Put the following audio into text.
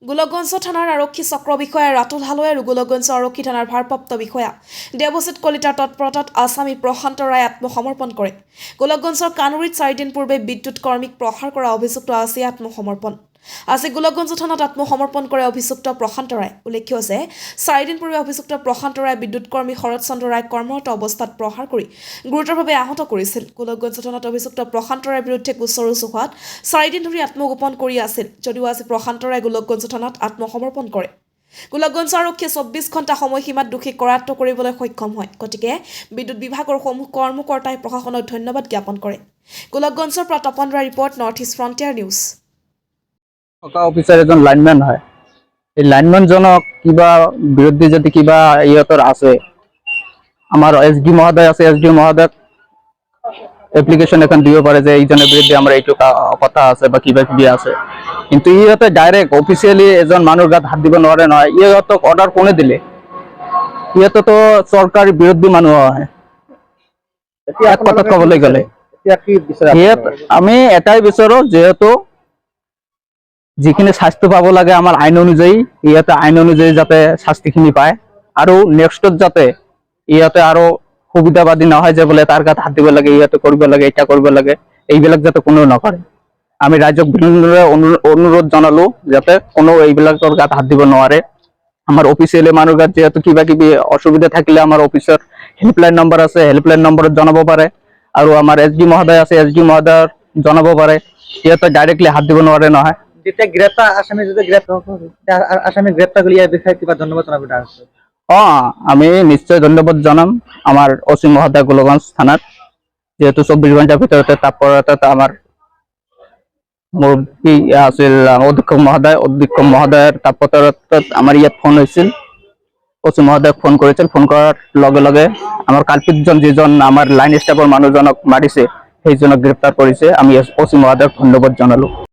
গোলকগঞ্জ থানাৰ আৰক্ষী চক্ৰ বিষয়া ৰাতুল হালৈ আৰু গোলকগঞ্জ আৰক্ষী থানাৰ ভাৰপ্ৰাপ্ত বিষয়া দেৱজিৎ কলিতাৰ তৎপৰতাত আছামী প্ৰশান্ত ৰায় আত্মসমৰ্পণ কৰে। গোলকগঞ্জৰ কানুৰীত 4 দিন পূৰ্বে বিদ্যুৎ কৰ্মীক প্ৰহাৰ কৰা অভিযুক্ত আছে আত্মসমৰ্পণ। আজি গোলকগঞ্জ থানাত আত্মসমৰ্পণ কৰে অভিযুক্ত প্ৰশান্ত ৰায়। উল্লেখ্য যে 4 দিন পূৰ্বে অভিযুক্ত প্ৰশান্ত ৰায় বিদ্যুৎ কৰ্মী শৰৎ চন্দ্ৰ ৰায় কৰ্মৰত অৱস্থাত প্ৰহাৰ কৰি গুৰুতৰভাৱে আহত কৰিছিল। গোলকগঞ্জ থানাত অভিযুক্ত প্ৰশান্ত ৰায়ৰ বিৰুদ্ধে গোচৰ ৰুজু হোৱাত 4 দিন ধৰি আত্মগোপন কৰি আছিল যদিও আজি প্ৰশান্ত ৰায় গোলকগঞ্জ থানাত আত্মসমৰ্পণ কৰে। গোলকগঞ্জ আৰক্ষীয়ে 24 ঘণ্টা সময়সীমাত দোষীক কৰায়ত্ব কৰিবলৈ সক্ষম হয়। গতিকে বিদ্যুৎ বিভাগৰ সমূহ কৰ্মকৰ্তাই প্ৰশাসনক ধন্যবাদ জ্ঞাপন কৰে। গোলকগঞ্জৰ পৰা Tapan Roy report, north east frontier news. Officer এজন লাইনম্যান হয়, এই লাইনম্যানজনক কিবা বিৰুদ্ধে যদি কিবা ইয়তৰ আছে, আমাৰ এসডি মহোদয় আছে, এসডি মহোদয়ক এপ্লিকেশন এখন দিব পাৰে যে এইজনৰ বিৰুদ্ধে আমাৰ এইটো কথা আছে বা কিবা কিবি আছে, কিন্তু ইহঁতে ডাইৰেক্ট অফিচিয়েলি এজন মানুহৰ গাত হাত দিব নোৱাৰে নহয়। ইহঁতক অৰ্ডাৰ কোনে দিলে? ইহঁতেতো চৰকাৰী বিৰোধী মানুহ হয়। এক কথাত ক'বলৈ গ'লে আমি এটাই বিচাৰো, যিহেতু যিখিনি শাস্তি পাব লাগে আমাৰ আইন অনুযায়ী, ইয়াতে আইন অনুযায়ী যাতে শাস্তিখিনি পায়, আৰু নেক্সটত যাতে ইয়াতে আৰু সুবিধাবাদী নহয় যে বোলে তাৰ গাত হাত দিব লাগে, ইয়াতে কৰিব লাগে, এটা কৰিব লাগে, এইবিলাক যাতে কোনো নকৰে। আমি ৰাজ্যক বিনোদৰে অনুৰোধ জনালো যাতে কোনো এইবিলাকৰ গাত হাত দিব নোৱাৰে। আমাৰ অফিচিয়েলি মানুহৰ গাত যিহেতু কিবা কিবি অসুবিধা থাকিলে আমাৰ অফিচৰ হেল্পলাইন নম্বৰ আছে, হেল্পলাইন নম্বৰত জনাব পাৰে, আৰু আমাৰ এসডি মহোদয় আছে, এসডি মহোদয়ক জনাব পাৰে। সিহঁতে ডাইৰেক্টলি হাত দিব নোৱাৰে নহয়। যেতিয়া গ্ৰেপ্তাৰ আসামী গ্ৰেপ্তাৰ কৰি ইয়াৰ বিষয়ে কিবা ধন্যবাদ জনাব? আমি নিশ্চয় ধন্যবাদ জনাম আমাৰ ওসি মহোদয় গোলকগঞ্জ থানাত, যেহেতু 24 ঘণ্টাৰ ভিতৰতে তৎপৰতাত আমাৰ মুৰব্বী আছিল অধীক্ষক মহোদয়ৰ তৎপৰতাত আমাৰ ইয়াত ফোন হৈছিল, ওসি মহোদয়ক ফোন কৰিছিল। ফোন কৰাৰ লগে লগে আমাৰ কাল্পিতজন যিজন আমাৰ লাইন ষ্টাফৰ মানুহজনক মাৰিছে সেইজনক গ্ৰেপ্তাৰ কৰিছে। আমি ওসি মহোদয়ক ধন্যবাদ জনালো।